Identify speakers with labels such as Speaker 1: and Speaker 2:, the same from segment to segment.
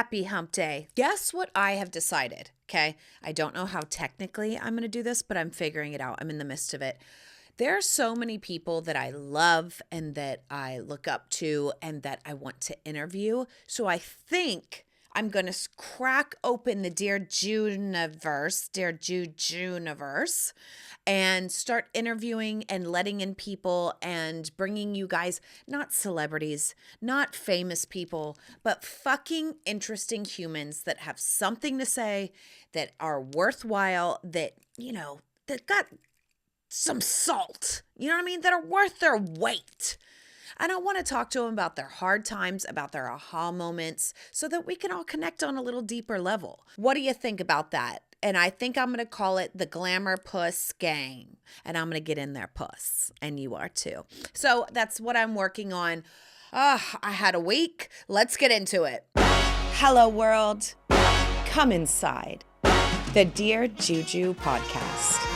Speaker 1: Happy hump day. Guess what I have decided, okay? I don't know how technically I'm going to do this, but I'm figuring it out. I'm in the midst of it. There are so many people that I love and that I look up to and that I want to interview. So I think I'm going to crack open the Dear Juniverse, and start interviewing and letting in people and bringing you guys, not celebrities, not famous people, but fucking interesting humans that have something to say, that are worthwhile, that, that got some salt, you know what I mean, that are worth their weight. And I want to talk to them about their hard times, about their aha moments, so that we can all connect on a little deeper level. What do you think about that? And I think I'm going to call it the Glamour Puss Gang. And I'm going to get in there, puss. And you are too. So that's what I'm working on. I had a week. Let's get into it. Hello, world. Come inside the Dear Juju podcast.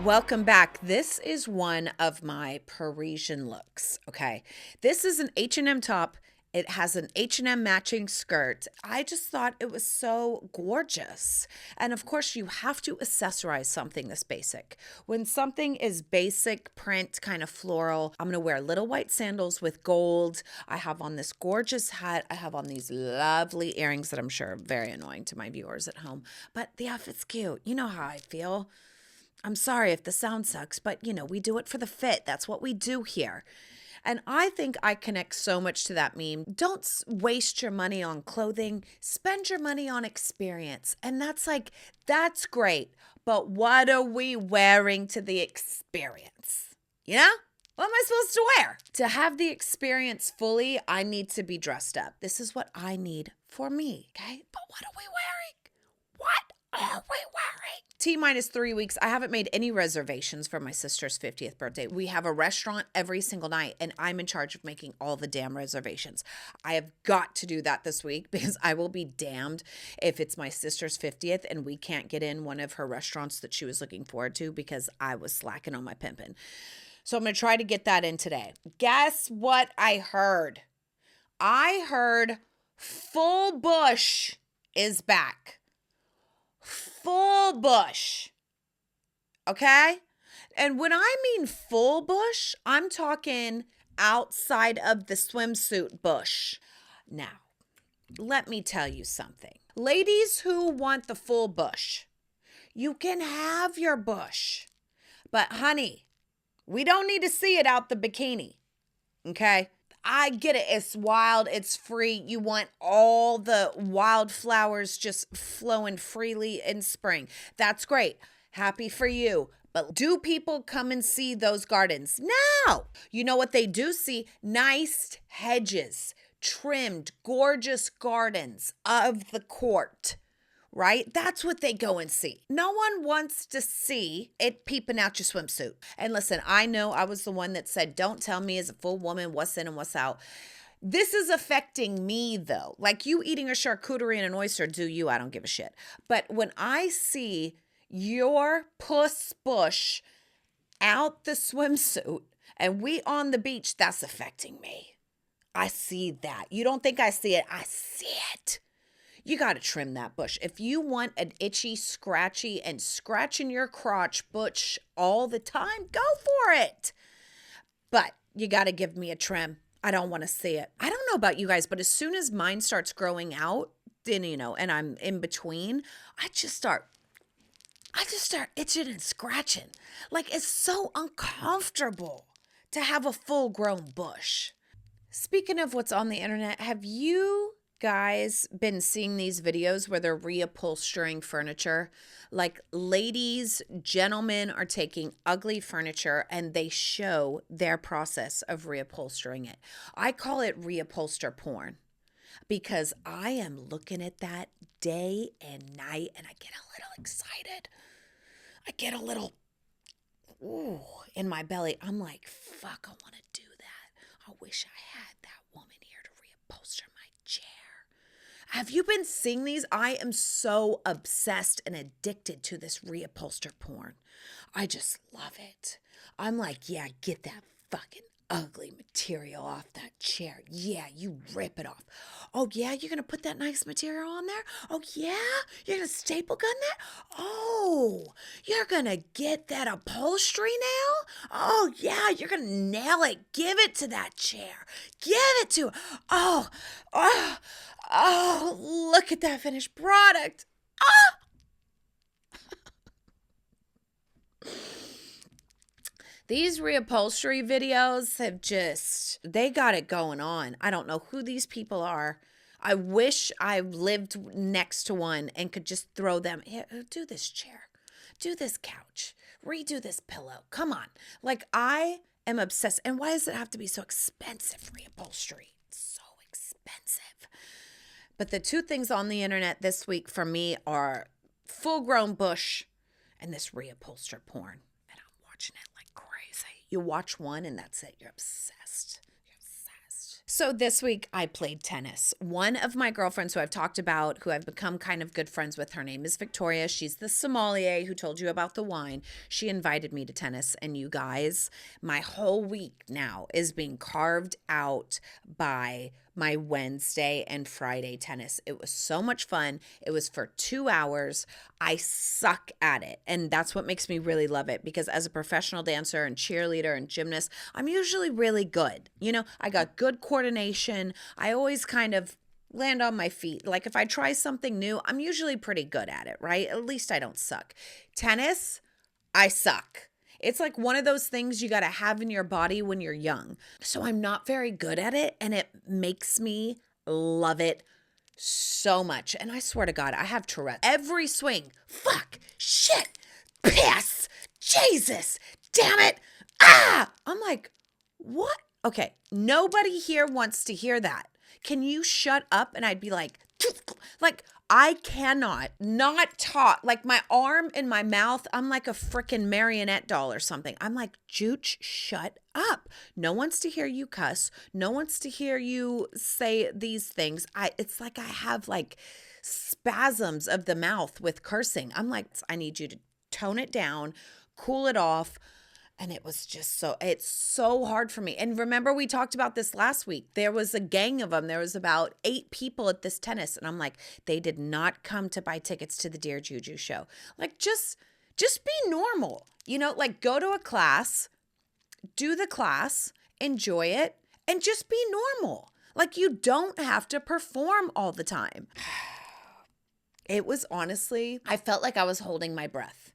Speaker 1: Welcome back. This is one of my Parisian looks, okay? This is an H&M top. It has an H&M matching skirt. I just thought it was so gorgeous. And of course, you have to accessorize something this basic. When something is basic print, kind of floral, I'm going to wear little white sandals with gold. I have on this gorgeous hat. I have on these lovely earrings that I'm sure are very annoying to my viewers at home. But the outfit's cute. You know how I feel. I'm sorry if the sound sucks, but we do it for the fit. That's what we do here. And I think I connect so much to that meme. Don't waste your money on clothing. Spend your money on experience. And that's great. But what are we wearing to the experience? What am I supposed to wear? To have the experience fully, I need to be dressed up. This is what I need for me, okay? But what are we wearing? What are we wearing? T-minus 3 weeks. I haven't made any reservations for my sister's 50th birthday. We have a restaurant every single night, and I'm in charge of making all the damn reservations. I have got to do that this week because I will be damned if it's my sister's 50th and we can't get in one of her restaurants that she was looking forward to because I was slacking on my pimping. So I'm going to try to get that in today. Guess what I heard? I heard Full Bush is back. Full bush. Okay? And when I mean full bush, I'm talking outside of the swimsuit bush. Now, let me tell you something. Ladies who want the full bush, you can have your bush. But honey, we don't need to see it out the bikini. Okay? I get it. It's wild. It's free. You want all the wildflowers just flowing freely in spring. That's great. Happy for you. But do people come and see those gardens? No. You know what they do see? Nice hedges, trimmed, gorgeous gardens of the court. Right? That's what they go and see. No one wants to see it peeping out your swimsuit. And listen, I know I was the one that said, don't tell me as a full woman what's in and what's out. This is affecting me though. Like you eating a charcuterie and an oyster, do you? I don't give a shit. But when I see your puss bush out the swimsuit and we on the beach, that's affecting me. I see that. You don't think I see it? I see it. You got to trim that bush. If you want an itchy, scratchy, and scratching your crotch bush all the time, go for it. But you got to give me a trim. I don't want to see it. I don't know about you guys, but as soon as mine starts growing out, then, and I'm in between, I just start itching and scratching. Like it's so uncomfortable to have a full grown bush. Speaking of what's on the internet, have you guys been seeing these videos where they're reupholstering furniture? Like ladies, gentlemen are taking ugly furniture and they show their process of reupholstering it. I call it reupholster porn because I am looking at that day and night and I get a little excited. I get a little ooh in my belly. I'm like, fuck, I want to do that. I wish I had that woman here to reupholster my chair. Have you been seeing these? I am so obsessed and addicted to this reupholster porn. I just love it. I'm like, yeah, get that fucking ugly material off that chair. Yeah, you rip it off. Oh, yeah, you're going to put that nice material on there? Oh, yeah? You're going to staple gun that? Oh, you're going to get that upholstery nail? Oh, yeah, you're going to nail it. Give it to that chair. Give it to it. Oh, oh, oh, look at that finished product. Ah! These reupholstery videos have they got it going on. I don't know who these people are. I wish I lived next to one and could just throw them, here, do this chair, do this couch, redo this pillow. Come on. Like, I am obsessed. And why does it have to be so expensive, reupholstery? It's so expensive. But the two things on the internet this week for me are full-grown bush and this reupholster porn. And I'm watching it like crazy. You watch one and that's it. You're obsessed. You're obsessed. So this week I played tennis. One of my girlfriends who I've talked about, who I've become kind of good friends with, her name is Victoria. She's the sommelier who told you about the wine. She invited me to tennis. And you guys, my whole week now is being carved out by my Wednesday and Friday tennis. It was so much fun. It was for 2 hours. I suck at it. And that's what makes me really love it, because as a professional dancer and cheerleader and gymnast, I'm usually really good. You know, I got good coordination. I always kind of land on my feet. Like if I try something new, I'm usually pretty good at it, right? At least I don't suck. Tennis, I suck. It's like one of those things you got to have in your body when you're young. So I'm not very good at it, and it makes me love it so much. And I swear to God, I have Tourette. Every swing, fuck, shit, piss, Jesus, damn it, ah! I'm like, what? Okay, nobody here wants to hear that. Can you shut up? And I'd be like, I cannot not talk. Like my arm in my mouth, I'm like a freaking marionette doll or something. I'm like, Jooch, shut up. No one wants to hear you cuss. No one wants to hear you say these things. It's like I have like spasms of the mouth with cursing. I'm like, I need you to tone it down, cool it off. And it was just it's so hard for me. And remember, we talked about this last week. There was a gang of them. There was about 8 people at this tennis. And I'm like, they did not come to buy tickets to the Dear Juju show. Like, just be normal. You know, like go to a class, do the class, enjoy it, and just be normal. Like you don't have to perform all the time. It was honestly, I felt like I was holding my breath.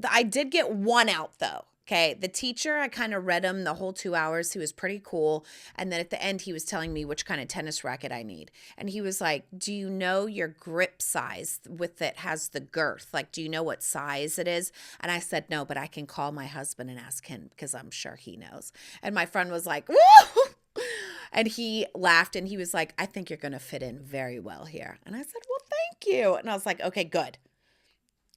Speaker 1: I did get one out though. Okay. The teacher, I kind of read him the whole 2 hours. He was pretty cool. And then at the end, he was telling me which kind of tennis racket I need. And he was like, do you know your grip size with it has the girth? Like, do you know what size it is? And I said, no, but I can call my husband and ask him because I'm sure he knows. And my friend was like, woo! And he laughed and he was like, I think you're going to fit in very well here. And I said, well, thank you. And I was like, okay, good.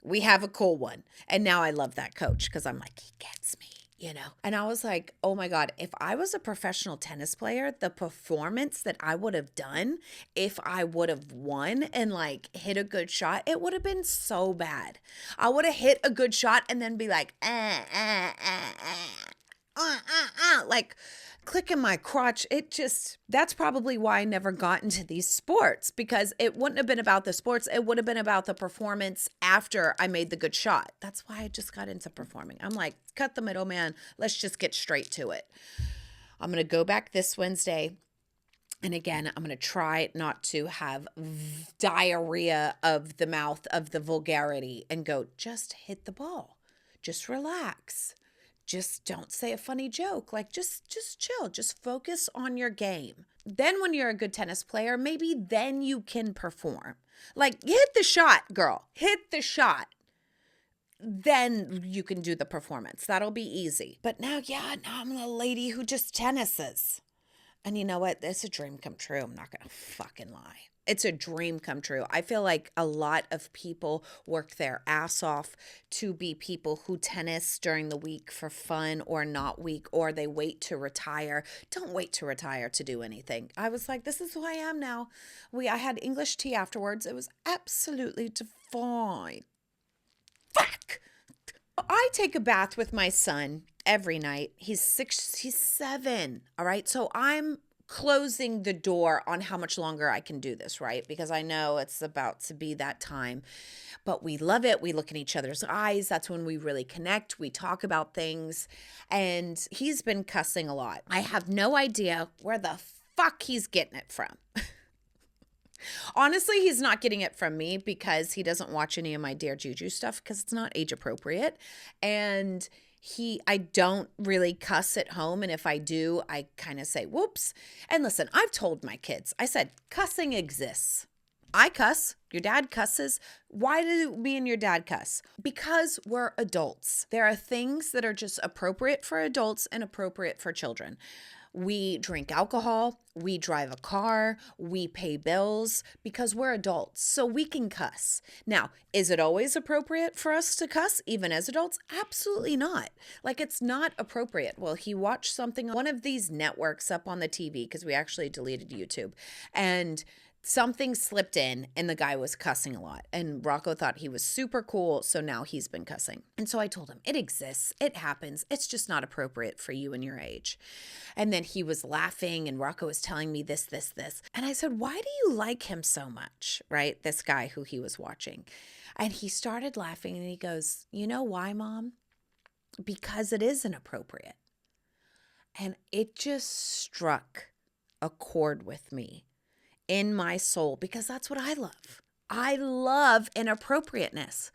Speaker 1: We have a cool one. And now I love that coach because I'm like, he gets me, you know? And I was like, oh my God, if I was a professional tennis player, the performance that I would have done if I would have won and like hit a good shot, it would have been so bad. I would have hit a good shot and then be like, like clicking my crotch. That's probably why I never got into these sports, because it wouldn't have been about the sports. It would have been about the performance after I made the good shot. That's why I just got into performing. I'm like, cut the middleman. Let's just get straight to it. I'm going to go back this Wednesday. And again, I'm going to try not to have diarrhea of the mouth of the vulgarity and go, just hit the ball. Just relax. Just don't say a funny joke. Like, just chill. Just focus on your game. Then when you're a good tennis player, maybe then you can perform. Like, hit the shot, girl. Hit the shot. Then you can do the performance. That'll be easy. But now I'm a lady who just tennises. And you know what? It's a dream come true. I'm not going to fucking lie. It's a dream come true. I feel like a lot of people work their ass off to be people who tennis during the week for fun or not week, or they wait to retire. Don't wait to retire to do anything. I was like, this is who I am now. I had English tea afterwards. It was absolutely divine. Fuck! I take a bath with my son every night. He's 6, he's 7. All right. So I'm closing the door on how much longer I can do this, right? Because I know it's about to be that time. But we love it. We look in each other's eyes. That's when we really connect. We talk about things. And he's been cussing a lot. I have no idea where the fuck he's getting it from. Honestly, he's not getting it from me because he doesn't watch any of my Dare Juju stuff because it's not age appropriate. And I don't really cuss at home. And if I do, I kind of say, whoops. And listen, I've told my kids, I said, cussing exists. I cuss. Your dad cusses. Why do me and your dad cuss? Because we're adults. There are things that are just appropriate for adults and appropriate for children. We drink alcohol, we drive a car, we pay bills because we're adults, so we can cuss. Now, is it always appropriate for us to cuss, even as adults? Absolutely not. Like, it's not appropriate. Well, he watched something on one of these networks up on the TV because we actually deleted YouTube, and something slipped in and the guy was cussing a lot. And Rocco thought he was super cool, so now he's been cussing. And so I told him, it exists. It happens. It's just not appropriate for you and your age. And then he was laughing and Rocco was telling me this. And I said, why do you like him so much, right? This guy who he was watching. And he started laughing and he goes, you know why, Mom? Because it is inappropriate. And it just struck a chord with me in my soul, because that's what I love. I love inappropriateness.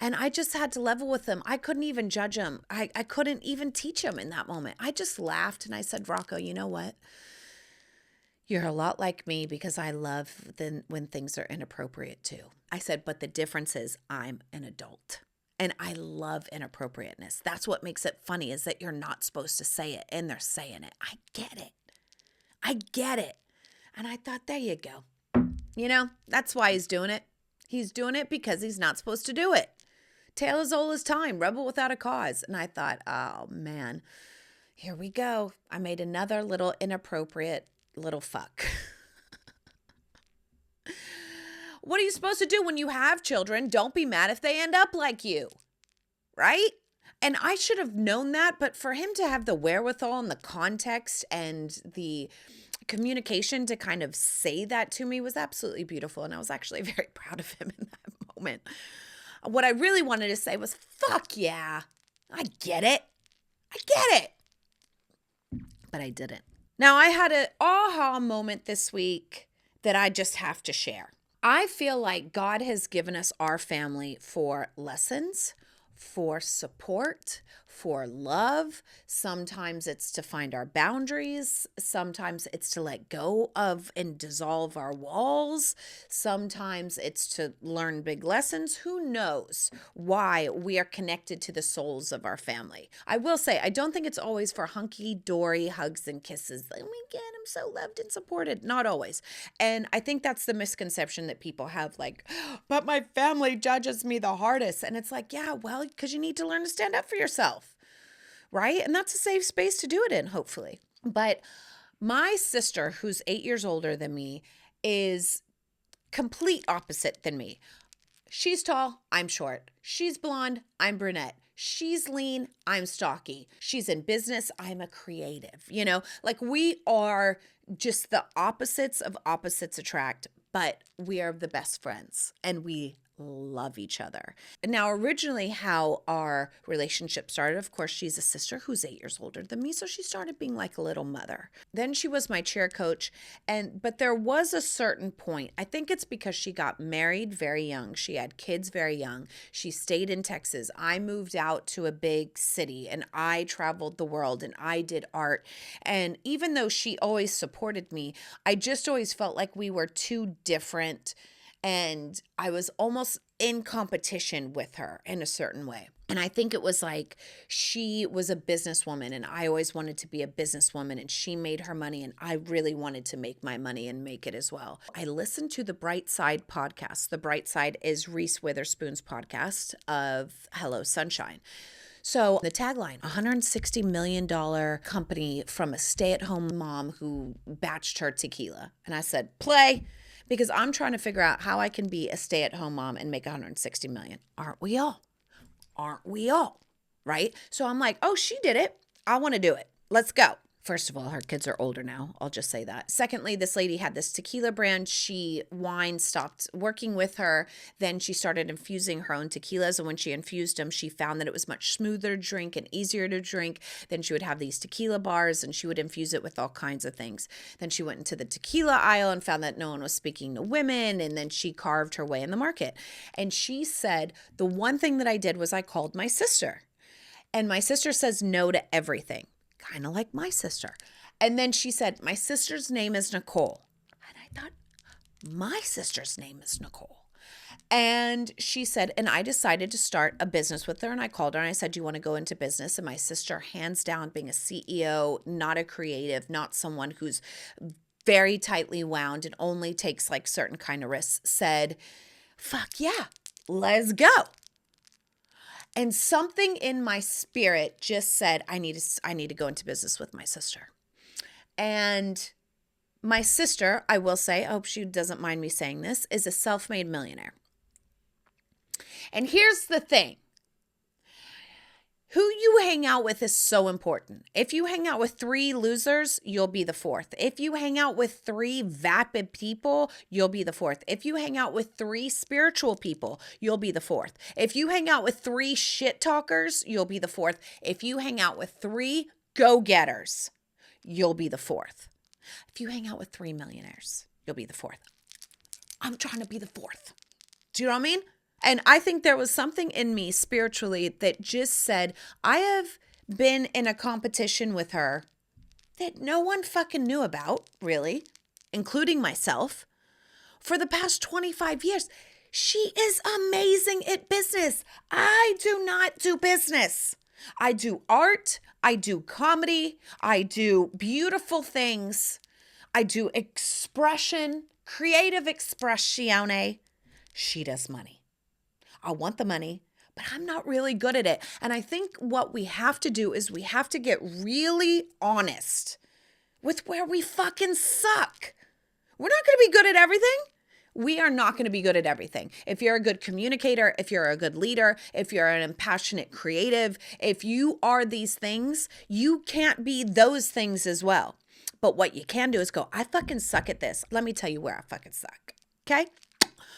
Speaker 1: And I just had to level with him. I couldn't even judge him. I couldn't even teach him in that moment. I just laughed and I said, Rocco, you know what? You're a lot like me because I love when things are inappropriate too. I said, but the difference is I'm an adult. And I love inappropriateness. That's what makes it funny, is that you're not supposed to say it and they're saying it. I get it. I get it. And I thought, there you go. You know, that's why he's doing it. He's doing it because he's not supposed to do it. Tale as old as time, rebel without a cause. And I thought, oh man, here we go. I made another little inappropriate little fuck. What are you supposed to do when you have children? Don't be mad if they end up like you, right? And I should have known that, but for him to have the wherewithal and the context and the communication to kind of say that to me was absolutely beautiful. And I was actually very proud of him in that moment. What I really wanted to say was, fuck yeah, I get it. I get it. But I didn't. Now, I had an aha moment this week that I just have to share. I feel like God has given us our family for lessons, for support, for love. Sometimes it's to find our boundaries. Sometimes it's to let go of and dissolve our walls. Sometimes it's to learn big lessons. Who knows why we are connected to the souls of our family? I will say, I don't think it's always for hunky-dory hugs and kisses. Oh my God, I'm so loved and supported. Not always. And I think that's the misconception that people have, like, but my family judges me the hardest. And it's like, yeah, well, because you need to learn to stand up for yourself. Right? And that's a safe space to do it in, hopefully. But my sister, who's 8 years older than me, is complete opposite than me. She's tall, I'm short. She's blonde, I'm brunette. She's lean, I'm stocky. She's in business, I'm a creative. You know, like we are just the opposites of opposites attract, but we are the best friends and we love each other. Now, originally how our relationship started, of course, she's a sister who's 8 years older than me, so she started being like a little mother. Then she was my cheer coach, but there was a certain point. I think it's because she got married very young. She had kids very young. She stayed in Texas. I moved out to a big city and I traveled the world and I did art. And even though she always supported me, I just always felt like we were too different. And I was almost in competition with her in a certain way. And I think it was like she was a businesswoman and I always wanted to be a businesswoman, and she made her money and I really wanted to make my money and make it as well. I listened to the Bright Side podcast. The Bright Side is Reese Witherspoon's podcast of Hello Sunshine. So the tagline, $160 million company from a stay-at-home mom who batched her tequila. And I said, play. Because I'm trying to figure out how I can be a stay-at-home mom and make $160 million. Aren't we all? Aren't we all? right? So I'm like, oh, she did it. I want to do it. Let's go. First of all, her kids are older now. I'll just say that. Secondly, this lady had this tequila brand. Wine stopped working with her. Then she started infusing her own tequilas. And when she infused them, she found that it was much smoother to drink and easier to drink. Then she would have these tequila bars and she would infuse it with all kinds of things. Then she went into the tequila aisle and found that no one was speaking to women. And then she carved her way in the market. And she said, the one thing that I did was I called my sister. And my sister says no to everything. Kind of like my sister. And then she said, my sister's name is Nicole. And I thought, my sister's name is Nicole. And she said, and I decided to start a business with her. And I called her and I said, do you want to go into business? And my sister, hands down, being a CEO, not a creative, not someone who's very tightly wound and only takes like certain kind of risks, said, fuck yeah, let's go. And something in my spirit just said, I need to go into business with my sister. And my sister, I will say, I hope she doesn't mind me saying this, is a self-made millionaire. And here's the thing. Who you hang out with is so important. If you hang out with 3 losers, you'll be the 4th. If you hang out with 3 vapid people, you'll be the 4th. If you hang out with 3 spiritual people, you'll be the 4th. If you hang out with 3 shit talkers, you'll be the 4th. If you hang out with 3 go-getters, you'll be the 4th. If you hang out with 3 millionaires, you'll be the 4th. I'm trying to be the 4th. Do you know what I mean? And I think there was something in me spiritually that just said, I have been in a competition with her that no one fucking knew about, really, including myself, for the past 25 years. She is amazing at business. I do not do business. I do art. I do comedy. I do beautiful things. I do expression, creative expressione. She does money. I want the money, but I'm not really good at it. And I think what we have to do is we have to get really honest with where we fucking suck. We're not going to be good at everything. We are not going to be good at everything. If you're a good communicator, if you're a good leader, if you're an impassionate creative, if you are these things, you can't be those things as well. But what you can do is go, I fucking suck at this. Let me tell you where I fucking suck. Okay?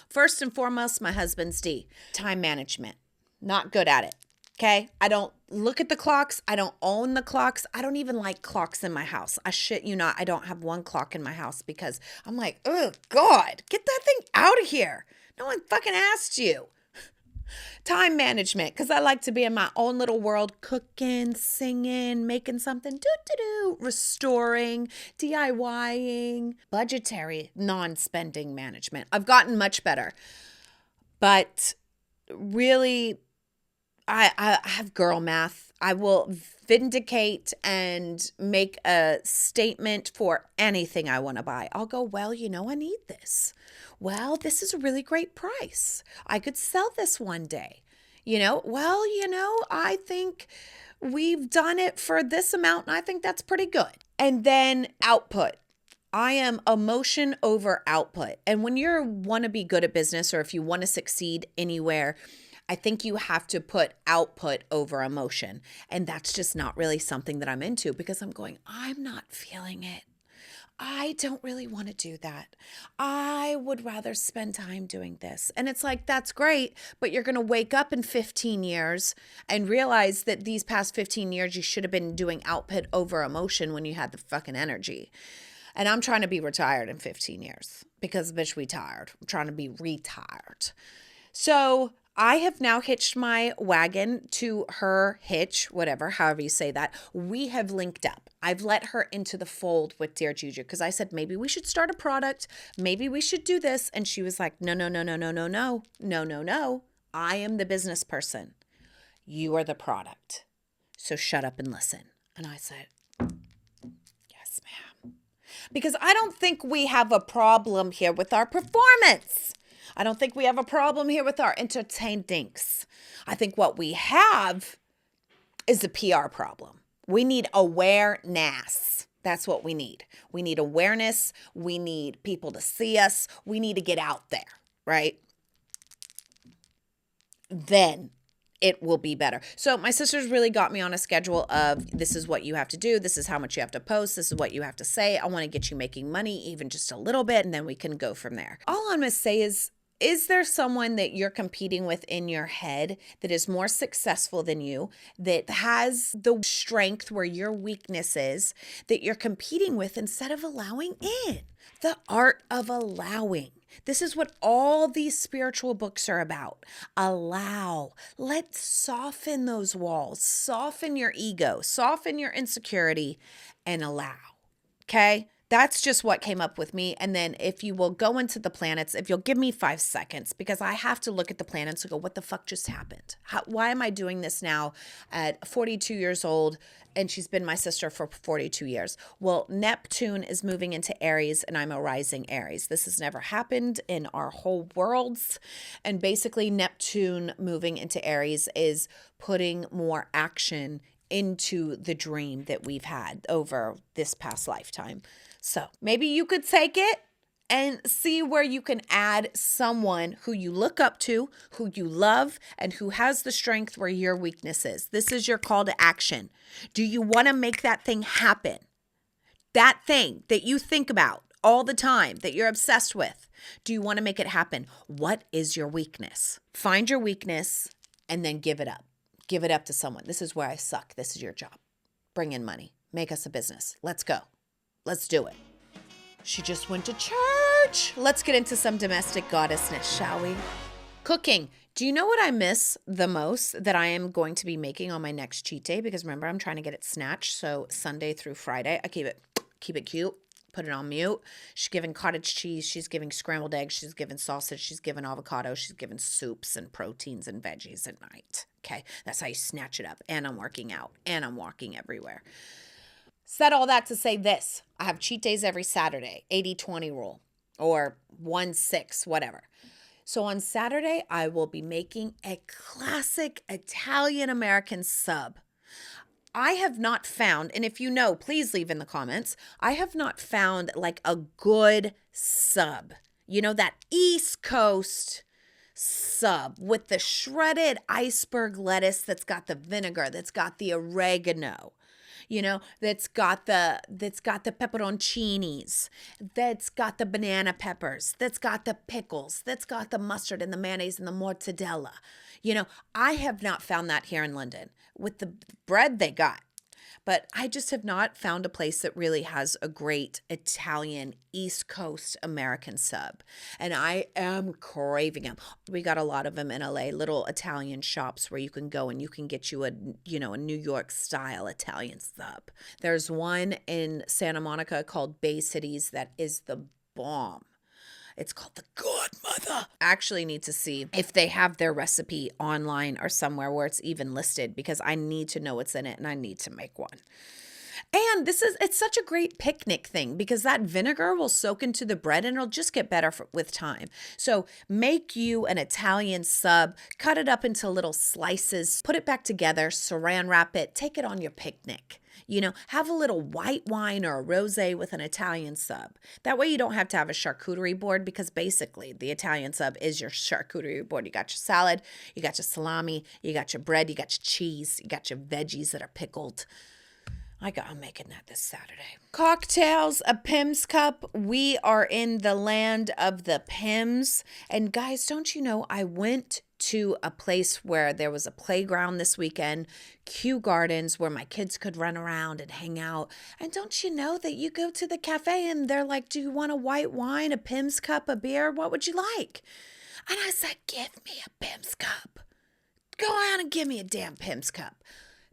Speaker 1: First and foremost, my husband's D. Time management. Not good at it. Okay? I don't look at the clocks. I don't own the clocks. I don't even like clocks in my house. I shit you not. I don't have one clock in my house because I'm like, oh God, get that thing out of here. No one fucking asked you. Time management, because I like to be in my own little world, cooking, singing, making something, restoring, DIYing, budgetary, non-spending management. I've gotten much better, but really, I have girl math. I will vindicate and make a statement for anything I want to buy. I'll go, well, I need this. Well, this is a really great price. I could sell this one day. I think we've done it for this amount and I think that's pretty good. And then output. I am emotion over output. And when you want to be good at business or if you want to succeed anywhere, I think you have to put output over emotion. And that's just not really something that I'm into because I'm going, I'm not feeling it. I don't really want to do that. I would rather spend time doing this. And it's like, that's great, but you're going to wake up in 15 years and realize that these past 15 years, you should have been doing output over emotion when you had the fucking energy. And I'm trying to be retired in 15 years because, bitch, we tired. I'm trying to be retired. So I have now hitched my wagon to her hitch, whatever, however you say that. We have linked up. I've let her into the fold with Dear Juju because I said, maybe we should start a product. Maybe we should do this. And she was like, no. I am the business person. You are the product. So shut up and listen. And I said, yes, ma'am. Because I don't think we have a problem here with our performance. I don't think we have a problem here with our entertainings. I think what we have is a PR problem. We need awareness. That's what we need. We need awareness. We need people to see us. We need to get out there, right? Then it will be better. So my sisters really got me on a schedule of this is what you have to do. This is how much you have to post. This is what you have to say. I want to get you making money, even just a little bit, and then we can go from there. All I'm going to say is there someone that you're competing with in your head that is more successful than you, that has the strength where your weakness is, that you're competing with instead of allowing in? The art of allowing. This is what all these spiritual books are about. Allow. Let's soften those walls, soften your ego, soften your insecurity, and allow. Okay? That's just what came up with me. And then if you will go into the planets, if you'll give me 5 seconds, because I have to look at the planets and go, what the fuck just happened? Why am I doing this now at 42 years old? And she's been my sister for 42 years. Well, Neptune is moving into Aries and I'm a rising Aries. This has never happened in our whole worlds. And basically Neptune moving into Aries is putting more action into the dream that we've had over this past lifetime. So maybe you could take it and see where you can add someone who you look up to, who you love, and who has the strength where your weakness is. This is your call to action. Do you want to make that thing happen? That thing that you think about all the time, that you're obsessed with. Do you want to make it happen? What is your weakness? Find your weakness and then give it up. Give it up to someone. This is where I suck. This is your job. Bring in money. Make us a business. Let's go. Let's do it. She just went to church. Let's get into some domestic goddessness, shall we? Cooking. Do you know what I miss the most that I am going to be making on my next cheat day? Because remember, I'm trying to get it snatched. So Sunday through Friday, I keep it cute. Put it on mute. She's giving cottage cheese. She's giving scrambled eggs. She's giving sausage. She's giving avocado. She's giving soups and proteins and veggies at night. Okay, that's how you snatch it up. And I'm working out. And I'm walking everywhere. Said all that to say this. I have cheat days every Saturday. 80-20 rule. Or 1-6, whatever. So on Saturday, I will be making a classic Italian-American sub. I have not found, and if you know, please leave in the comments, I have not found like a good sub. You know, that East Coast sub with the shredded iceberg lettuce that's got the vinegar, that's got the oregano, you know, that's got the pepperoncinis, that's got the banana peppers, that's got the pickles, that's got the mustard and the mayonnaise and the mortadella. You know, I have not found that here in London with the bread they got. But I just have not found a place that really has a great Italian East Coast American sub. And I am craving them. We got a lot of them in LA, little Italian shops where you can go and you can get you a New York style Italian sub. There's one in Santa Monica called Bay Cities that is the bomb. It's called the Godmother. I actually need to see if they have their recipe online or somewhere where it's even listed, because I need to know what's in it and I need to make one. And it's such a great picnic thing because that vinegar will soak into the bread and it'll just get better with time. So make you an Italian sub, cut it up into little slices, put it back together, saran wrap it, take it on your picnic. You know, have a little white wine or a rosé with an Italian sub. That way you don't have to have a charcuterie board, because basically the Italian sub is your charcuterie board. You got your salad, you got your salami, you got your bread, you got your cheese, you got your veggies that are pickled. I'm making that this Saturday. Cocktails, a Pimms Cup. We are in the land of the Pimms. And guys, don't you know, I went to a place where there was a playground this weekend, Kew Gardens, where my kids could run around and hang out. And don't you know that you go to the cafe and they're like, do you want a white wine, a Pimms Cup, a beer? What would you like? And I said, give me a Pimms Cup. Go on and give me a damn Pimms Cup.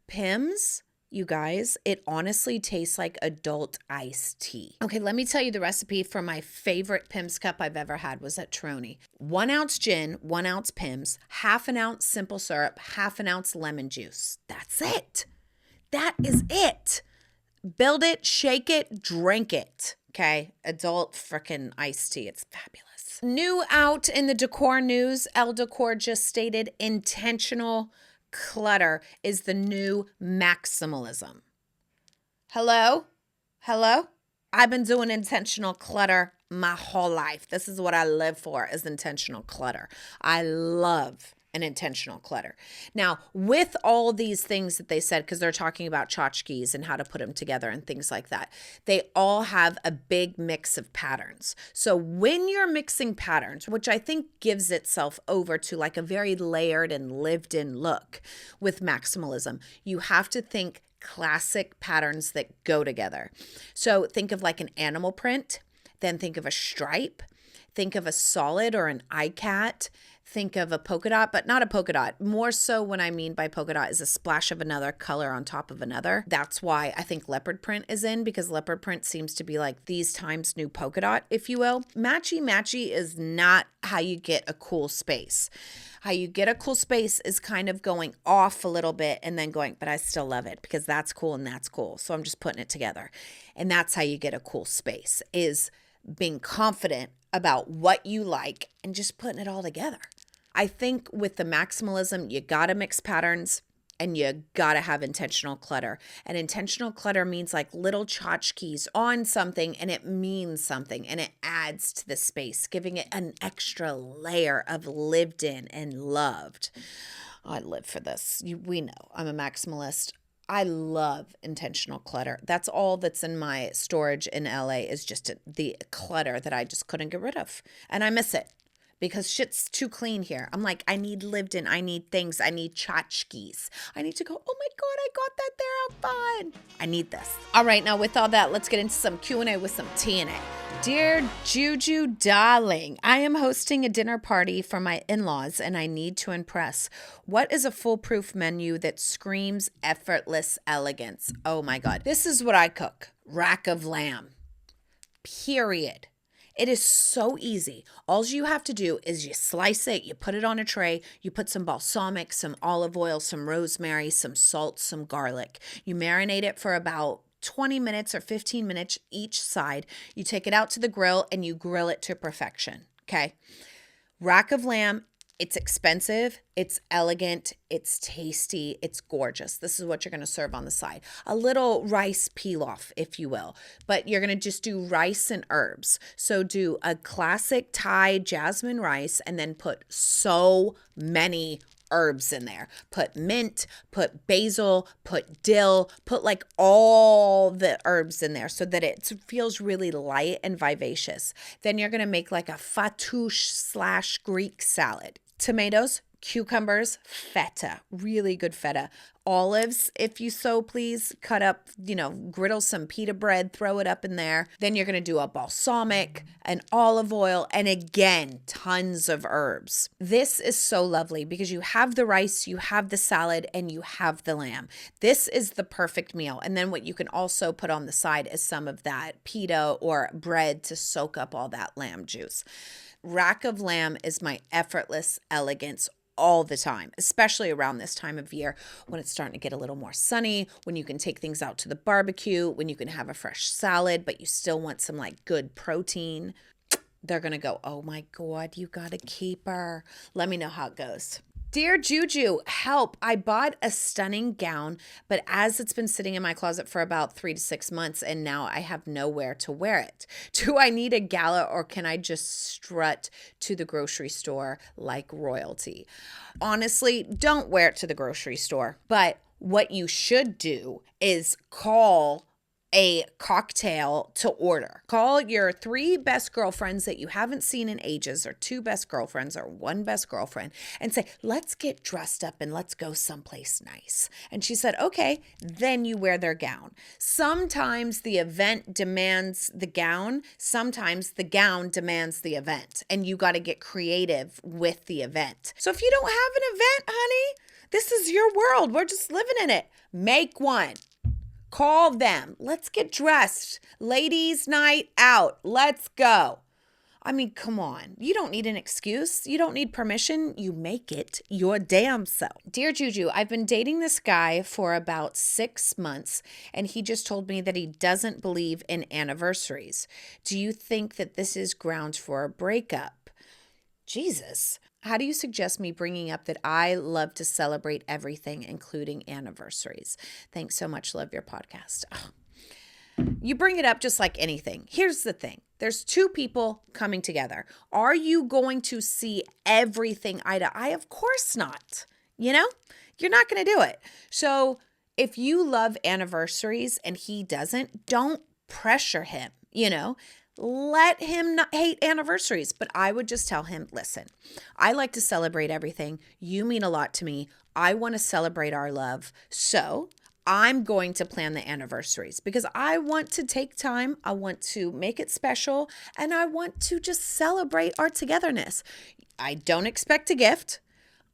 Speaker 1: Pimms, you guys, it honestly tastes like adult iced tea. Okay, let me tell you the recipe for my favorite Pimms Cup I've ever had was at Trony. 1 ounce gin, 1 ounce Pimms, ½ an ounce simple syrup, ½ an ounce lemon juice. That's it. That is it. Build it, shake it, drink it. Okay, adult frickin' iced tea. It's fabulous. New out in the Decor news, Elle Decor just stated intentional clutter is the new maximalism. Hello? I've been doing intentional clutter my whole life. This is what I live for, is intentional clutter. I love and intentional clutter. Now, with all these things that they said, because they're talking about tchotchkes and how to put them together and things like that, they all have a big mix of patterns. So when you're mixing patterns, which I think gives itself over to like a very layered and lived in look with maximalism, you have to think classic patterns that go together. So think of like an animal print, then think of a stripe, think of a solid or an iCat. Think of a polka dot, but not a polka dot. More so what I mean by polka dot is a splash of another color on top of another. That's why I think leopard print is in, because leopard print seems to be like these times new polka dot, if you will. Matchy is not how you get a cool space. How you get a cool space is kind of going off a little bit and then going, but I still love it because that's cool and that's cool. So I'm just putting it together. And that's how you get a cool space, is being confident about what you like and just putting it all together. I think with the maximalism, you gotta mix patterns and you gotta have intentional clutter. And intentional clutter means like little tchotchkes on something, and it means something and it adds to the space, giving it an extra layer of lived in and loved. I live for this. We know I'm a maximalist. I love intentional clutter. That's all that's in my storage in LA, is just the clutter that I just couldn't get rid of. And I miss it because shit's too clean here. I'm like, I need lived in, I need things, I need tchotchkes. I need to go, oh my God, I got that there, how fun. I need this. All right, now with all that, let's get into some Q&A with some TNA. Dear Juju darling, I am hosting a dinner party for my in-laws and I need to impress. What is a foolproof menu that screams effortless elegance? Oh my God. This is what I cook. Rack of lamb. Period. It is so easy. All you have to do is you slice it, you put it on a tray, you put some balsamic, some olive oil, some rosemary, some salt, some garlic. You marinate it for about 20 minutes or 15 minutes each side. You take it out to the grill and you grill it to perfection. Okay. Rack of lamb. It's expensive, it's elegant, it's tasty, it's gorgeous. This is what you're going to serve on the side. A little rice pilaf, if you will, but you're going to just do rice and herbs. So do a classic Thai jasmine rice and then put so many herbs in there. Put mint, put basil, put dill, put like all the herbs in there so that it feels really light and vivacious. Then you're going to make like a fattoush / Greek salad. Tomatoes, cucumbers, feta, really good feta. Olives, if you so please, cut up, griddle some pita bread, throw it up in there. Then you're going to do a balsamic, an olive oil, and again, tons of herbs. This is so lovely because you have the rice, you have the salad, and you have the lamb. This is the perfect meal. And then what you can also put on the side is some of that pita or bread to soak up all that lamb juice. Rack of lamb is my effortless elegance all the time, especially around this time of year when it's starting to get a little more sunny, when you can take things out to the barbecue, when you can have a fresh salad, but you still want some like good protein. They're going to go, oh my God, you got a keeper. Let me know how it goes. Dear Juju, help. I bought a stunning gown, but as it's been sitting in my closet for about 3 to 6 months and now I have nowhere to wear it. Do I need a gala or can I just strut to the grocery store like royalty? Honestly, don't wear it to the grocery store, but what you should do is call a cocktail to order. Call your 3 best girlfriends that you haven't seen in ages, or 2 best girlfriends, or 1 best girlfriend, and say, let's get dressed up and let's go someplace nice. And she said, okay, then you wear their gown. Sometimes the event demands the gown. Sometimes the gown demands the event, and you got to get creative with the event. So if you don't have an event, honey, this is your world. We're just living in it. Make one. Call them. Let's get dressed. Ladies' night out. Let's go. I mean, come on. You don't need an excuse. You don't need permission. You make it your damn self. Dear Juju, I've been dating this guy for about 6 months, and he just told me that he doesn't believe in anniversaries. Do you think that this is grounds for a breakup? Jesus. How do you suggest me bringing up that I love to celebrate everything, including anniversaries? Thanks so much. Love your podcast. Oh. You bring it up just like anything. Here's the thing. There's two people coming together. Are you going to see everything eye to eye? Of course not. You know, you're not going to do it. So if you love anniversaries and he doesn't, don't pressure him, let him not hate anniversaries. But I would just tell him, listen, I like to celebrate everything. You mean a lot to me. I want to celebrate our love. So I'm going to plan the anniversaries because I want to take time. I want to make it special and I want to just celebrate our togetherness. I don't expect a gift.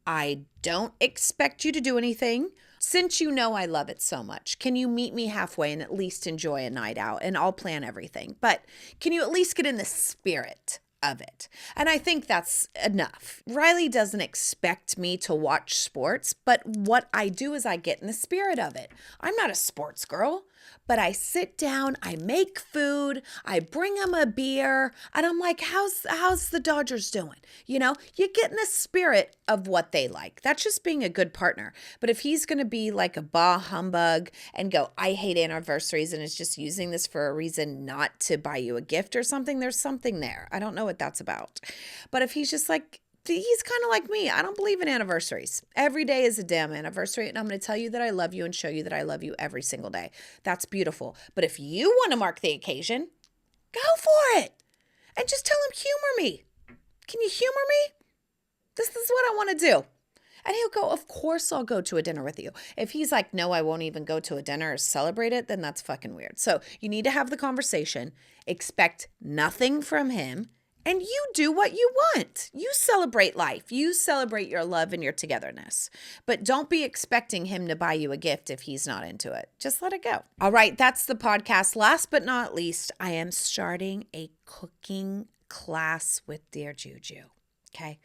Speaker 1: I don't expect you to do anything. Since you know I love it so much, can you meet me halfway and at least enjoy a night out? And I'll plan everything. But can you at least get in the spirit of it? And I think that's enough. Riley doesn't expect me to watch sports, but what I do is I get in the spirit of it. I'm not a sports girl, but I sit down, I make food, I bring him a beer, and I'm like, how's the Dodgers doing? You get in the spirit of what they like. That's just being a good partner. But if he's going to be like a bah humbug and go, I hate anniversaries and is just using this for a reason not to buy you a gift or something, there's something there. I don't know what that's about. But if he's just like, he's kind of like me. I don't believe in anniversaries. Every day is a damn anniversary, and I'm going to tell you that I love you and show you that I love you every single day. That's beautiful. But if you want to mark the occasion, go for it. And just tell him, humor me. Can you humor me? This is what I want to do. And he'll go, of course I'll go to a dinner with you. If he's like, no, I won't even go to a dinner or celebrate it, then that's fucking weird. So you need to have the conversation, expect nothing from him, and you do what you want. You celebrate life. You celebrate your love and your togetherness. But don't be expecting him to buy you a gift if he's not into it. Just let it go. All right, that's the podcast. Last but not least, I am starting a cooking class with dear Juju. Okay.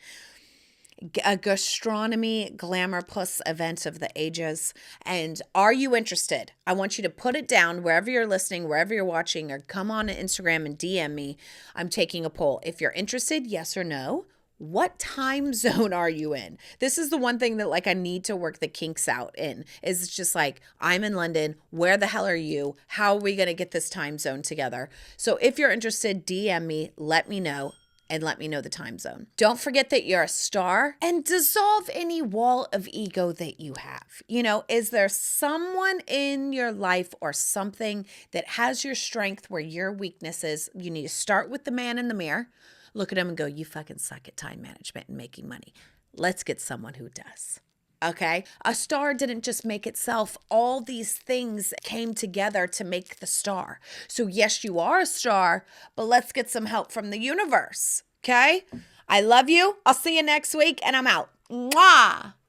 Speaker 1: A gastronomy glamour plus event of the ages. And are you interested? I want you to put it down wherever you're listening, wherever you're watching, or come on to Instagram and DM me. I'm taking a poll. If you're interested, yes or no. What time zone are you in? This is the one thing that I need to work the kinks out in. Is just like, I'm in London. Where the hell are you? How are we going to get this time zone together? So if you're interested, DM me, let me know. And let me know the time zone. Don't forget that you're a star and dissolve any wall of ego that you have. Is there someone in your life or something that has your strength where your weakness is? You need to start with the man in the mirror. Look at him and go, you fucking suck at time management and making money. Let's get someone who does. Okay? A star didn't just make itself. All these things came together to make the star. So yes, you are a star, but let's get some help from the universe. Okay? I love you. I'll see you next week, and I'm out. Mwah!